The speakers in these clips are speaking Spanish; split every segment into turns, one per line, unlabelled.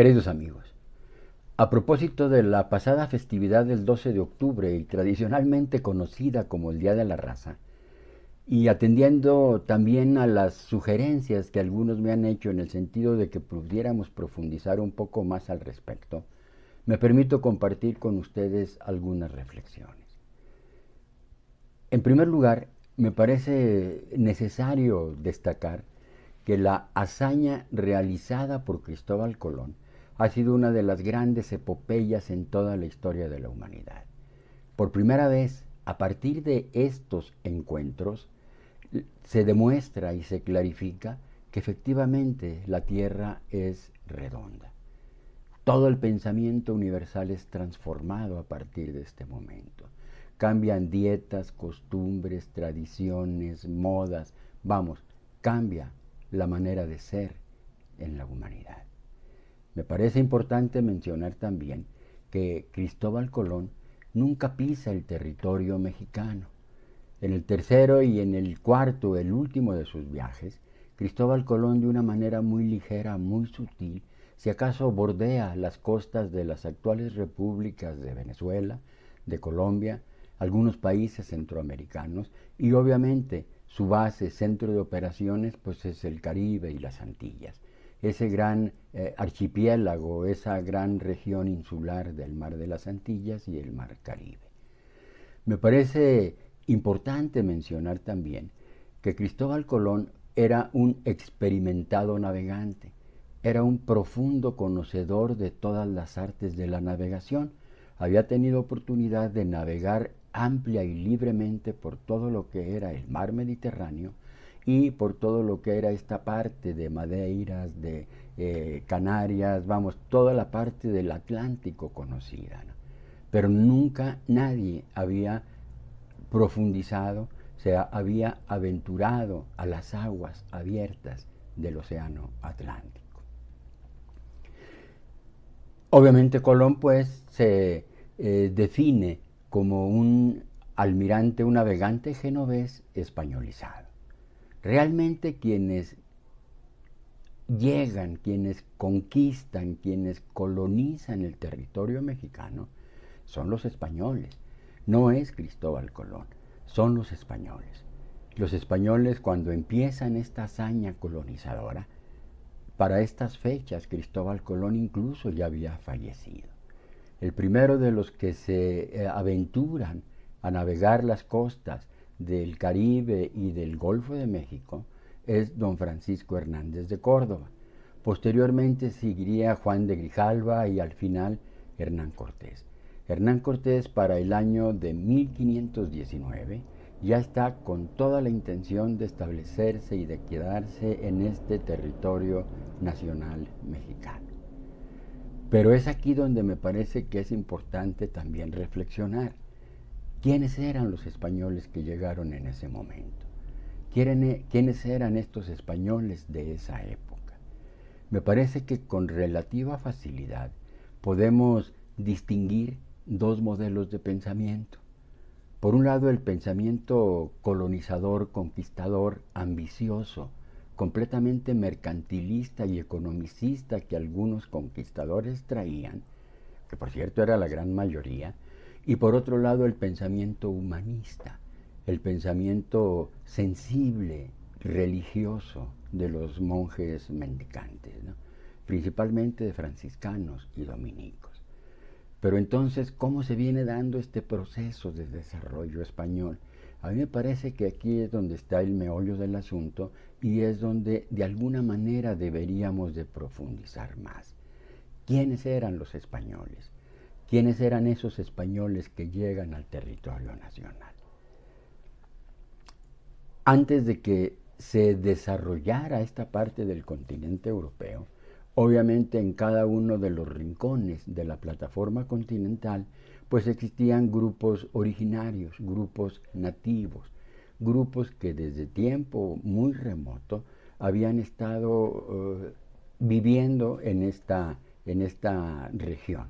Queridos amigos, a propósito de la pasada festividad del 12 de octubre y tradicionalmente conocida como el Día de la Raza, y atendiendo también a las sugerencias que algunos me han hecho en el sentido de que pudiéramos profundizar un poco más al respecto, me permito compartir con ustedes algunas reflexiones. En primer lugar, me parece necesario destacar que la hazaña realizada por Cristóbal Colón ha sido una de las grandes epopeyas en toda la historia de la humanidad. Por primera vez, a partir de estos encuentros, se demuestra y se clarifica que efectivamente la Tierra es redonda. Todo el pensamiento universal es transformado a partir de este momento. Cambian dietas, costumbres, tradiciones, modas, cambia la manera de ser en la humanidad. Me parece importante mencionar también que Cristóbal Colón nunca pisa el territorio mexicano. En el tercero y en el cuarto, el último de sus viajes, Cristóbal Colón de una manera muy ligera, muy sutil, si acaso bordea las costas de las actuales repúblicas de Venezuela, de Colombia, algunos países centroamericanos y obviamente su base, centro de operaciones, pues es el Caribe y las Antillas. Ese gran archipiélago, esa gran región insular del Mar de las Antillas y el Mar Caribe. Me parece importante mencionar también que Cristóbal Colón era un experimentado navegante, era un profundo conocedor de todas las artes de la navegación, había tenido oportunidad de navegar amplia y libremente por todo lo que era el mar Mediterráneo y por todo lo que era esta parte de Madeiras, de Canarias, toda la parte del Atlántico conocida, ¿no? Pero nunca nadie había profundizado, había aventurado a las aguas abiertas del océano Atlántico. Obviamente Colón pues se define como un almirante, un navegante genovés españolizado. Realmente quienes llegan, quienes conquistan, quienes colonizan el territorio mexicano son los españoles. No es Cristóbal Colón, son los españoles. Los españoles cuando empiezan esta hazaña colonizadora, para estas fechas Cristóbal Colón incluso ya había fallecido. El primero de los que se aventuran a navegar las costas del Caribe y del Golfo de México es don Francisco Hernández de Córdoba. Posteriormente seguiría Juan de Grijalva y al final Hernán Cortés. Hernán Cortés para el año de 1519 ya está con toda la intención de establecerse y de quedarse en este territorio nacional mexicano. Pero es aquí donde me parece que es importante también reflexionar. ¿Quiénes eran los españoles que llegaron en ese momento? ¿Quiénes eran estos españoles de esa época? Me parece que con relativa facilidad podemos distinguir dos modelos de pensamiento. Por un lado, el pensamiento colonizador, conquistador, ambicioso, completamente mercantilista y economicista que algunos conquistadores traían, que por cierto era la gran mayoría, y por otro lado el pensamiento humanista, el pensamiento sensible, religioso de los monjes mendicantes, ¿no? Principalmente de franciscanos y dominicos. Pero entonces, ¿cómo se viene dando este proceso de desarrollo español? A mí me parece que aquí es donde está el meollo del asunto y es donde de alguna manera deberíamos de profundizar más. ¿Quiénes eran los españoles? ¿Quiénes eran esos españoles que llegan al territorio nacional? Antes de que se desarrollara esta parte del continente europeo, obviamente en cada uno de los rincones de la plataforma continental, pues existían grupos originarios, grupos nativos, grupos que desde tiempo muy remoto habían estado viviendo en esta región.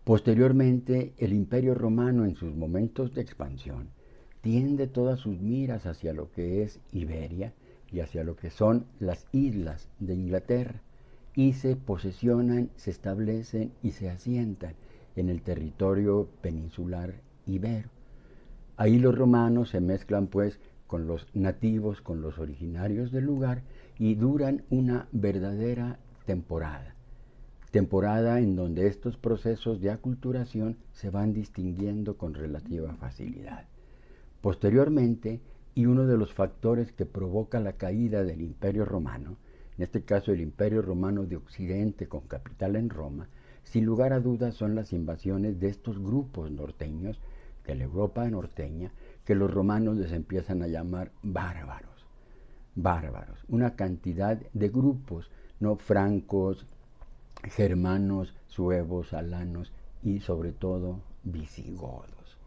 Posteriormente, el Imperio Romano en sus momentos de expansión tiende todas sus miras hacia lo que es Iberia y hacia lo que son las islas de Inglaterra. y se posesionan, se establecen y se asientan en el territorio peninsular ibero. Ahí los romanos se mezclan pues con los nativos, con los originarios del lugar, y duran una verdadera temporada en donde estos procesos de aculturación se van distinguiendo con relativa facilidad. Posteriormente, y uno de los factores que provoca la caída del Imperio Romano, en este caso el Imperio Romano de Occidente con capital en Roma, sin lugar a dudas son las invasiones de estos grupos norteños, de la Europa norteña, que los romanos les empiezan a llamar bárbaros. Una cantidad de grupos, no francos, germanos, suevos, alanos y sobre todo visigodos.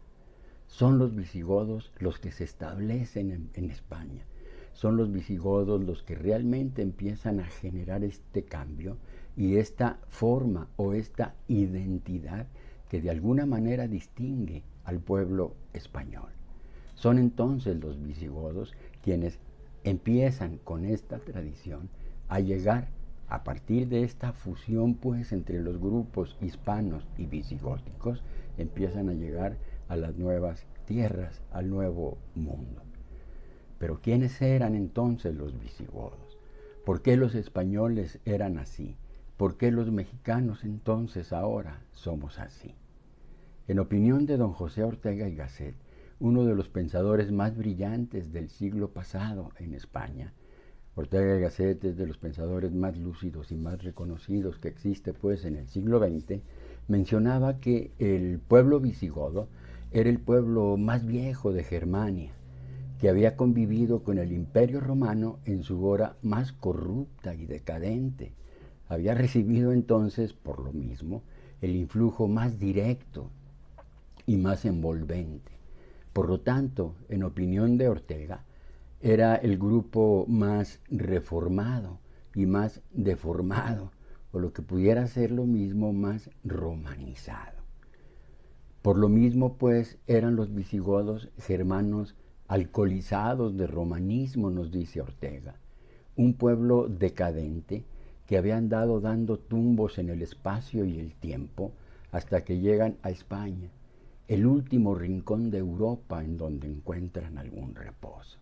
Son los visigodos los que se establecen en España. Son los visigodos los que realmente empiezan a generar este cambio y esta forma o esta identidad que de alguna manera distingue al pueblo español. Son entonces los visigodos quienes empiezan con esta tradición a llegar a partir de esta fusión pues entre los grupos hispanos y visigóticos, empiezan a llegar a las nuevas tierras, al nuevo mundo. Pero ¿quiénes eran entonces los visigodos? ¿Por qué los españoles eran así? ¿Por qué los mexicanos entonces ahora somos así? En opinión de don José Ortega y Gasset, uno de los pensadores más brillantes del siglo pasado en España, Ortega y Gasset es de los pensadores más lúcidos y más reconocidos que existe pues en el siglo XX, mencionaba que el pueblo visigodo era el pueblo más viejo de Germania, que había convivido con el Imperio Romano en su hora más corrupta y decadente. Había recibido entonces, por lo mismo, el influjo más directo y más envolvente. Por lo tanto, en opinión de Ortega, era el grupo más reformado y más deformado, o lo que pudiera ser lo mismo, más romanizado. Por lo mismo, pues, eran los visigodos germanos alcoholizados de romanismo, nos dice Ortega, un pueblo decadente que había andado dando tumbos en el espacio y el tiempo hasta que llegan a España, el último rincón de Europa en donde encuentran algún reposo.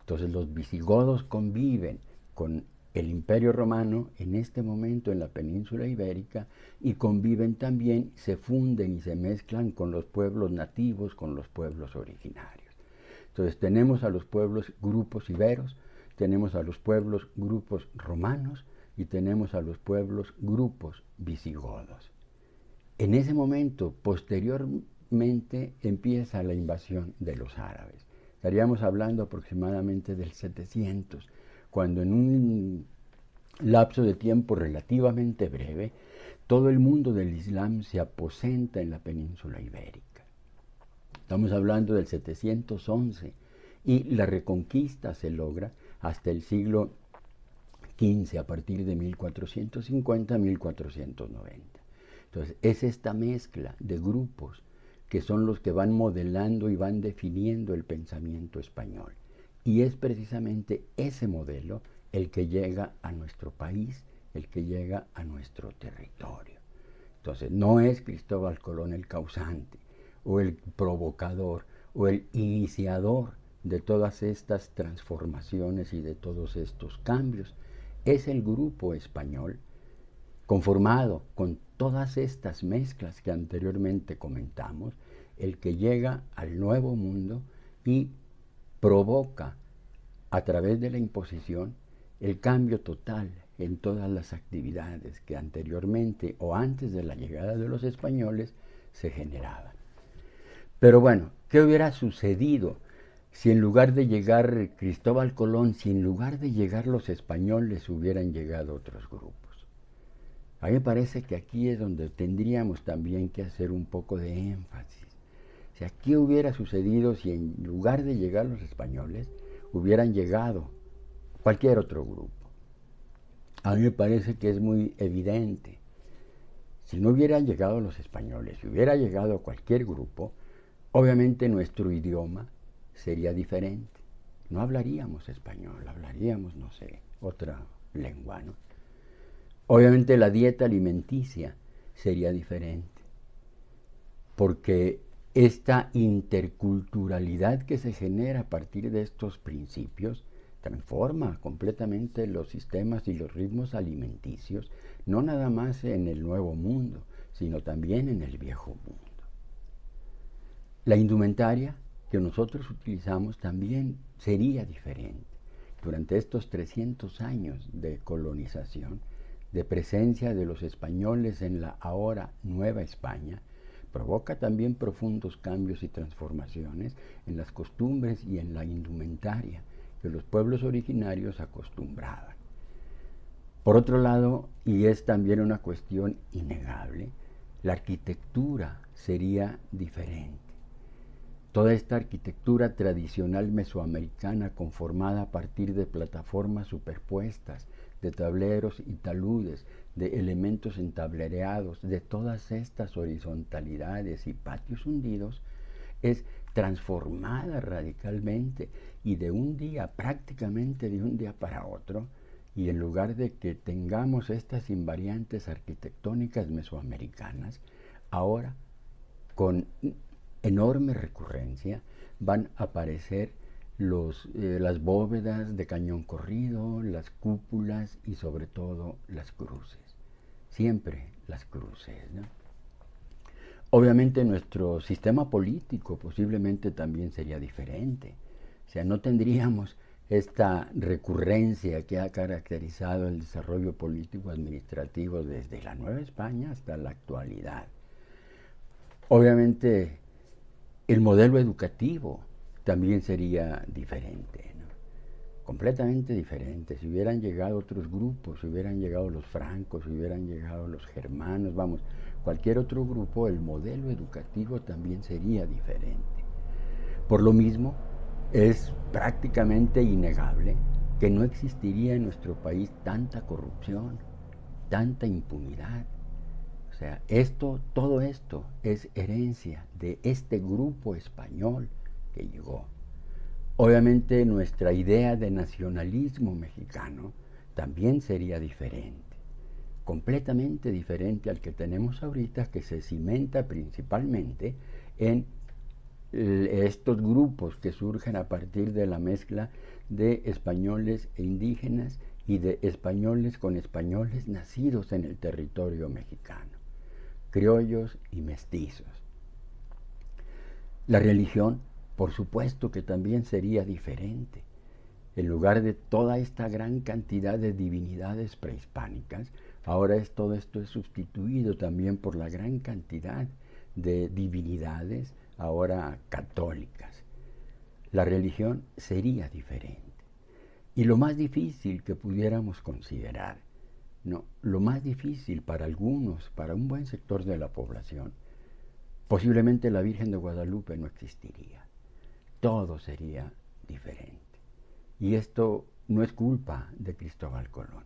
Entonces los visigodos conviven con el Imperio Romano en este momento en la península ibérica y conviven también, se funden y se mezclan con los pueblos nativos, con los pueblos originarios. Entonces tenemos a los pueblos grupos iberos, tenemos a los pueblos grupos romanos y tenemos a los pueblos grupos visigodos. En ese momento, posteriormente, empieza la invasión de los árabes. Estaríamos hablando aproximadamente del 700, cuando en un lapso de tiempo relativamente breve, todo el mundo del Islam se aposenta en la península ibérica. Estamos hablando del 711 y la reconquista se logra hasta el siglo XV, a partir de 1450-1490. Entonces, es esta mezcla de grupos que son los que van modelando y van definiendo el pensamiento español. Y es precisamente ese modelo el que llega a nuestro país, el que llega a nuestro territorio. Entonces, no es Cristóbal Colón el causante, o el provocador, o el iniciador de todas estas transformaciones y de todos estos cambios. Es el grupo español, conformado con todas estas mezclas que anteriormente comentamos, el que llega al nuevo mundo y provoca a través de la imposición el cambio total en todas las actividades que anteriormente o antes de la llegada de los españoles se generaban. Pero bueno, ¿qué hubiera sucedido si en lugar de llegar Cristóbal Colón, si en lugar de llegar los españoles hubieran llegado otros grupos? A mí me parece que aquí es donde tendríamos también que hacer un poco de énfasis. O sea, ¿qué hubiera sucedido si en lugar de llegar los españoles hubieran llegado cualquier otro grupo? A mí me parece que es muy evidente. Si no hubieran llegado los españoles, si hubiera llegado cualquier grupo, obviamente nuestro idioma sería diferente. No hablaríamos español, hablaríamos, no sé, otra lengua, ¿no? Obviamente la dieta alimenticia sería diferente, porque esta interculturalidad que se genera a partir de estos principios transforma completamente los sistemas y los ritmos alimenticios, no nada más en el Nuevo Mundo, sino también en el Viejo Mundo. La indumentaria que nosotros utilizamos también sería diferente. Durante estos 300 años de colonización, de presencia de los españoles en la ahora Nueva España, provoca también profundos cambios y transformaciones en las costumbres y en la indumentaria que los pueblos originarios acostumbraban. Por otro lado, y es también una cuestión innegable, la arquitectura sería diferente. Toda esta arquitectura tradicional mesoamericana conformada a partir de plataformas superpuestas, de tableros y taludes, de elementos entablereados, de todas estas horizontalidades y patios hundidos, es transformada radicalmente y de un día, prácticamente de un día para otro, y en lugar de que tengamos estas invariantes arquitectónicas mesoamericanas, ahora con enorme recurrencia van a aparecer las bóvedas de cañón corrido, las cúpulas y sobre todo las cruces. Siempre las cruces, ¿no? Obviamente nuestro sistema político posiblemente también sería diferente. O sea, no tendríamos esta recurrencia que ha caracterizado el desarrollo político administrativo desde la Nueva España hasta la actualidad. Obviamente el modelo educativo también sería diferente, ¿no? Completamente diferente. Si hubieran llegado otros grupos, si hubieran llegado los francos, si hubieran llegado los germanos, vamos, cualquier otro grupo, el modelo educativo también sería diferente. Por lo mismo, es prácticamente innegable que no existiría en nuestro país tanta corrupción, tanta impunidad. O sea, todo esto es herencia de este grupo español que llegó. Obviamente nuestra idea de nacionalismo mexicano también sería diferente, completamente diferente al que tenemos ahorita, que se cimenta principalmente en estos grupos que surgen a partir de la mezcla de españoles e indígenas y de españoles con españoles nacidos en el territorio mexicano, criollos y mestizos. La religión, por supuesto que también sería diferente. En lugar de toda esta gran cantidad de divinidades prehispánicas, ahora todo esto es sustituido también por la gran cantidad de divinidades ahora católicas. La religión sería diferente. Y lo más difícil que pudiéramos considerar, no, lo más difícil para algunos, para un buen sector de la población, posiblemente la Virgen de Guadalupe no existiría. Todo sería diferente. Y esto no es culpa de Cristóbal Colón.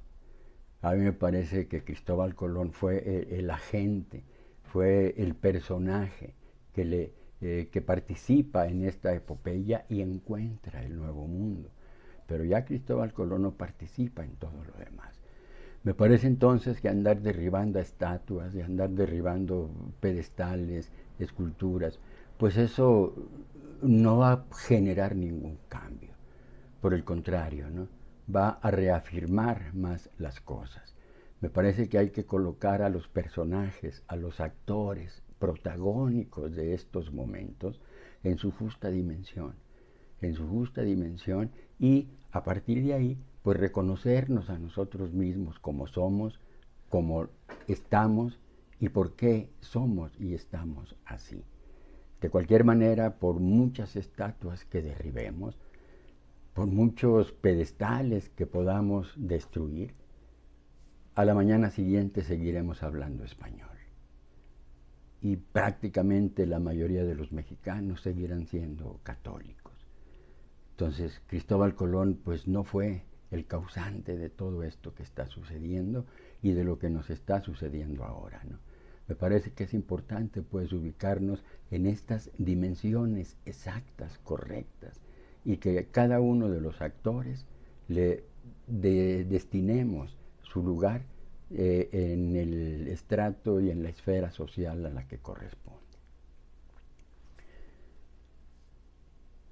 A mí me parece que Cristóbal Colón fue el agente, fue el personaje que participa en esta epopeya y encuentra el nuevo mundo. Pero ya Cristóbal Colón no participa en todo lo demás. Me parece entonces que andar derribando estatuas, de andar derribando pedestales, esculturas, pues eso no va a generar ningún cambio. Por el contrario, ¿no? Va a reafirmar más las cosas. Me parece que hay que colocar a los personajes, a los actores protagónicos de estos momentos en su justa dimensión, y a partir de ahí, pues reconocernos a nosotros mismos como somos, como estamos y por qué somos y estamos así. De cualquier manera, por muchas estatuas que derribemos, por muchos pedestales que podamos destruir, a la mañana siguiente seguiremos hablando español. Y prácticamente la mayoría de los mexicanos seguirán siendo católicos. Entonces, Cristóbal Colón pues no fue el causante de todo esto que está sucediendo y de lo que nos está sucediendo ahora, ¿no? Me parece que es importante pues ubicarnos en estas dimensiones exactas, correctas, y que cada uno de los actores le destinemos su lugar en el estrato y en la esfera social a la que corresponde.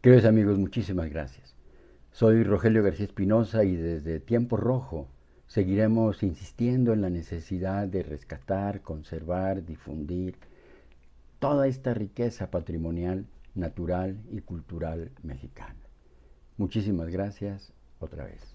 Queridos amigos, muchísimas gracias. Soy Rogelio García Espinosa y desde Tiempo Rojo seguiremos insistiendo en la necesidad de rescatar, conservar, difundir toda esta riqueza patrimonial, natural y cultural mexicana. Muchísimas gracias otra vez.